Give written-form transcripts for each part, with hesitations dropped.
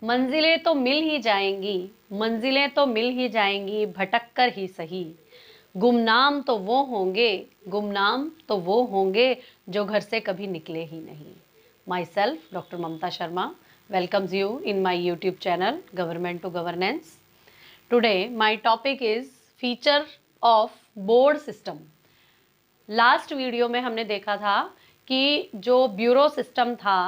मंजिलें तो मिल ही जाएंगी, मंजिलें तो मिल ही जाएंगी, भटक कर ही सही। गुमनाम तो वो होंगे, गुमनाम तो वो होंगे जो घर से कभी निकले ही नहीं। Myself doctor Mamta Sharma welcomes you in my YouTube channel Government to Governance. Today my topic is feature of board system. Last video में हमने देखा था कि जो ब्यूरो सिस्टम था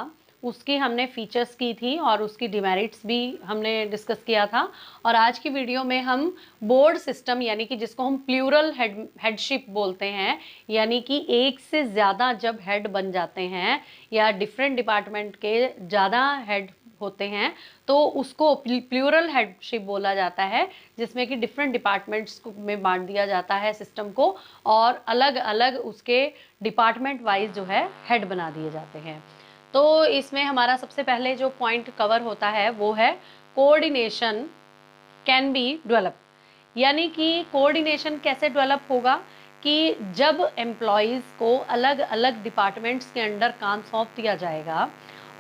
उसकी हमने फीचर्स की थी और उसकी डिमेरिट्स भी हमने डिस्कस किया था। और आज की वीडियो में हम बोर्ड सिस्टम यानी कि जिसको हम प्लूरल हेडशिप बोलते हैं, यानी कि एक से ज़्यादा जब हेड बन जाते हैं या डिफरेंट डिपार्टमेंट के ज़्यादा हेड होते हैं तो उसको प्लूरल हेडशिप बोला जाता है, जिसमें कि डिफरेंट डिपार्टमेंट्स में बांट दिया जाता है सिस्टम को और अलग अलग उसके डिपार्टमेंट वाइज जो है हेड बना दिए जाते हैं। तो इसमें हमारा सबसे पहले जो पॉइंट कवर होता है वो है कोऑर्डिनेशन कैन बी डेवलप। यानी कि कोऑर्डिनेशन कैसे डेवलप होगा कि जब एम्प्लॉयज़ को अलग अलग डिपार्टमेंट्स के अंडर काम सौंप दिया जाएगा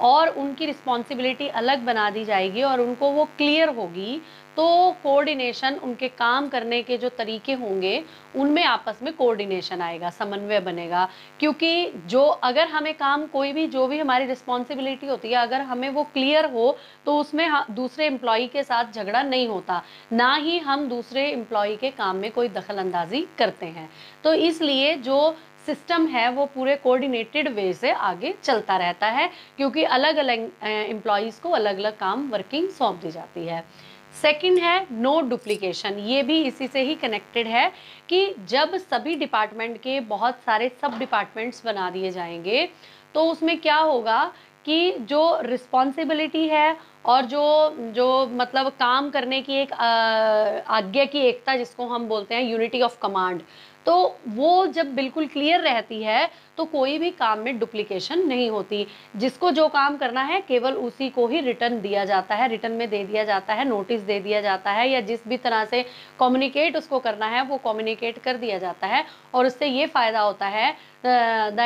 और उनकी रिस्पॉन्सिबिलिटी अलग बना दी जाएगी और उनको वो क्लियर होगी, तो कोऑर्डिनेशन, उनके काम करने के जो तरीके होंगे उनमें आपस में कोऑर्डिनेशन आएगा, समन्वय बनेगा। क्योंकि जो अगर हमें काम कोई भी जो भी हमारी रिस्पॉन्सिबिलिटी होती है अगर हमें वो क्लियर हो तो उसमें दूसरे एम्प्लॉय के साथ झगड़ा नहीं होता, ना ही हम दूसरे एम्प्लॉय के काम में कोई दखल अंदाजी करते हैं। तो इसलिए जो सिस्टम है वो पूरे कोऑर्डिनेटेड वे से आगे चलता रहता है, क्योंकि अलग अलग एम्प्लॉयज़ को अलग अलग काम वर्किंग सौंप दी जाती है। सेकंड है नो डुप्लीकेशन। ये भी इसी से ही कनेक्टेड है कि जब सभी डिपार्टमेंट के बहुत सारे सब डिपार्टमेंट्स बना दिए जाएंगे तो उसमें क्या होगा कि जो रिस्पॉन्सिबिलिटी है और जो जो मतलब काम करने की एक आज्ञा की एकता जिसको हम बोलते हैं यूनिटी ऑफ कमांड, तो वो जब बिल्कुल क्लियर रहती है तो कोई भी काम में डुप्लीकेशन नहीं होती। जिसको जो काम करना है केवल उसी को ही रिटर्न दिया जाता है, रिटर्न में दे दिया जाता है, नोटिस दे दिया जाता है, या जिस भी तरह से कम्युनिकेट उसको करना है वो कम्युनिकेट कर दिया जाता है। और उससे ये फ़ायदा होता है the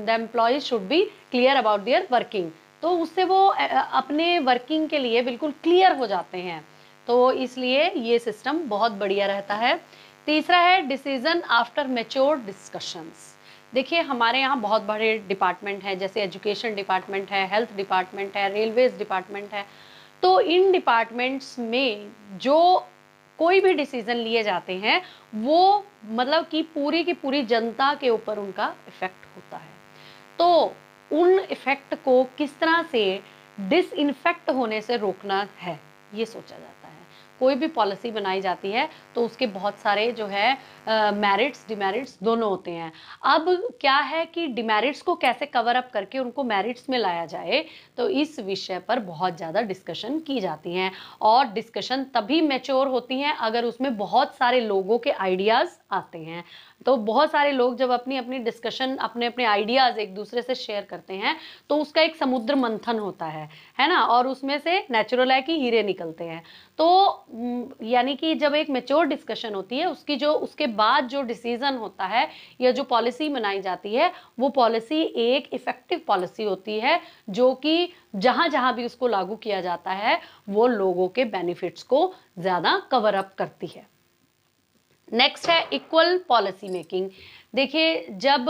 employees should be clear about their working. तो उससे वो अपने वर्किंग के लिए बिल्कुल क्लियर हो जाते हैं। तो इसलिए ये सिस्टम बहुत बढ़िया रहता है। तीसरा है डिसीजन आफ्टर मैच्योर डिस्कशंस। देखिए हमारे यहाँ बहुत बड़े डिपार्टमेंट हैं, जैसे एजुकेशन डिपार्टमेंट है, हेल्थ डिपार्टमेंट है, रेलवेज डिपार्टमेंट है। तो इन डिपार्टमेंट्स में जो कोई भी डिसीजन लिए जाते हैं वो मतलब कि पूरी की पूरी जनता के ऊपर उनका इफेक्ट होता है। तो उन इफेक्ट को किस तरह से डिसइन्फेक्ट होने से रोकना है ये सोचा जाता है। कोई भी पॉलिसी बनाई जाती है तो उसके बहुत सारे जो है मेरिट्स डिमेरिट्स दोनों होते हैं। अब क्या है कि डिमेरिट्स को कैसे कवर अप करके उनको मेरिट्स में लाया जाए, तो इस विषय पर बहुत ज़्यादा डिस्कशन की जाती हैं। और डिस्कशन तभी मैच्योर होती हैं अगर उसमें बहुत सारे लोगों के आइडियाज़ आते हैं। तो बहुत सारे लोग जब अपनी अपनी डिस्कशन अपने अपने आइडियाज़ एक दूसरे से शेयर करते हैं तो उसका एक समुद्र मंथन होता है ना, और उसमें से नेचुरल है कि हीरे निकलते हैं। तो यानी कि जब एक मैच्योर डिस्कशन होती है उसकी जो उसके बाद जो डिसीजन होता है या जो पॉलिसी बनाई जाती है वो पॉलिसी एक इफेक्टिव पॉलिसी होती है, जो कि जहाँ जहाँ भी उसको लागू किया जाता है वो लोगों के बेनिफिट्स को ज़्यादा कवर अप करती है। नेक्स्ट है इक्वल पॉलिसी मेकिंग। देखिए जब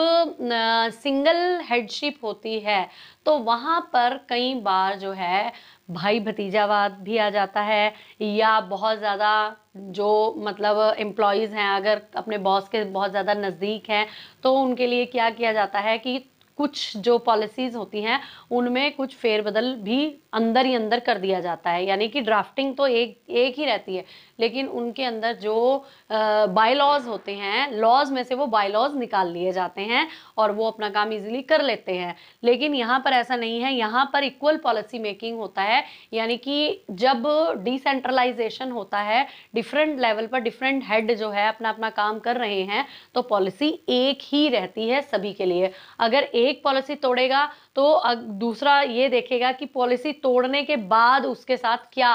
सिंगल हेडशिप होती है तो वहाँ पर कई बार जो है भाई भतीजावाद भी आ जाता है, या बहुत ज़्यादा जो मतलब एम्प्लॉयज़ हैं अगर अपने बॉस के बहुत ज़्यादा नज़दीक हैं तो उनके लिए क्या किया जाता है कि कुछ जो पॉलिसीज़ होती हैं उनमें कुछ फेरबदल भी अंदर ही अंदर कर दिया जाता है। यानी कि ड्राफ्टिंग तो एक ही रहती है, लेकिन उनके अंदर जो बाय लॉज होते हैं, लॉज में से वो बाय लॉज निकाल लिए जाते हैं और वो अपना काम इजीली कर लेते हैं। लेकिन यहाँ पर ऐसा नहीं है, यहाँ पर इक्वल पॉलिसी मेकिंग होता है। यानी कि जब डिसेंट्रलाइजेशन होता है, डिफरेंट लेवल पर डिफरेंट हेड जो है अपना अपना काम कर रहे हैं, तो पॉलिसी एक ही रहती है सभी के लिए। अगर एक पॉलिसी तोड़ेगा तो दूसरा ये देखेगा कि पॉलिसी तोड़ने के बाद उसके साथ क्या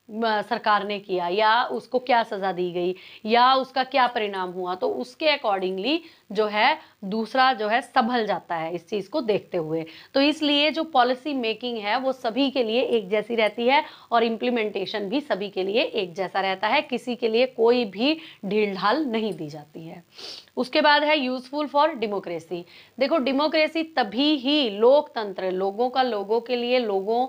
सरकार ने किया, या उसको क्या सजा दी गई, या उसका क्या परिणाम हुआ, तो उसके अकॉर्डिंगली जो है दूसरा जो है संभल जाता है इस चीज को देखते हुए। तो इसलिए जो पॉलिसी मेकिंग है वो सभी के लिए एक जैसी रहती है और इम्प्लीमेंटेशन भी सभी के लिए एक जैसा रहता है, किसी के लिए कोई भी ढील ढाल नहीं दी जाती है। उसके बाद है यूजफुल फॉर डेमोक्रेसी। देखो डेमोक्रेसी तभी ही, लोकतंत्र, लोगों का लोगों के लिए, लोगों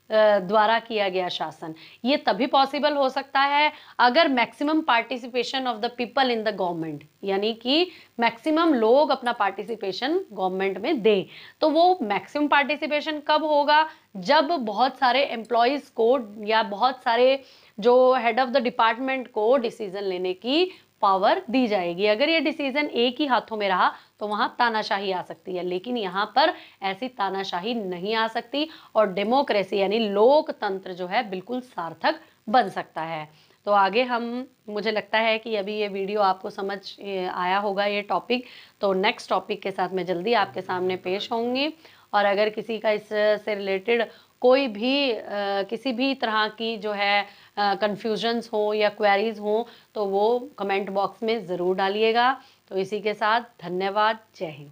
द्वारा किया गया शासन, ये तभी पॉसिबल हो सकता है अगर maximum participation of the people in the government, यानी कि मैक्सिमम लोग अपना पार्टिसिपेशन गवर्नमेंट में दें। तो वो मैक्सिमम पार्टिसिपेशन कब होगा, जब बहुत सारे एम्प्लॉयज को या बहुत सारे जो हेड ऑफ द डिपार्टमेंट को डिसीजन लेने की पावर दी जाएगी। अगर ये डिसीजन एक ही हाथों में रहा तो वहां तानाशाही आ सकती है, लेकिन यहाँ पर ऐसी तानाशाही नहीं आ सकती और डेमोक्रेसी यानी लोकतंत्र जो है बिल्कुल सार्थक बन सकता है। तो आगे हम, मुझे लगता है कि अभी ये वीडियो आपको समझ आया होगा ये टॉपिक, तो नेक्स्ट टॉपिक के साथ मैं जल्दी आपके सामने पेश होंगी। और अगर किसी का इससे रिलेटेड कोई भी किसी भी तरह की जो है कंफ्यूजन्स हो या क्वेरीज हो तो वो कमेंट बॉक्स में ज़रूर डालिएगा। तो इसी के साथ धन्यवाद, जय हिंद।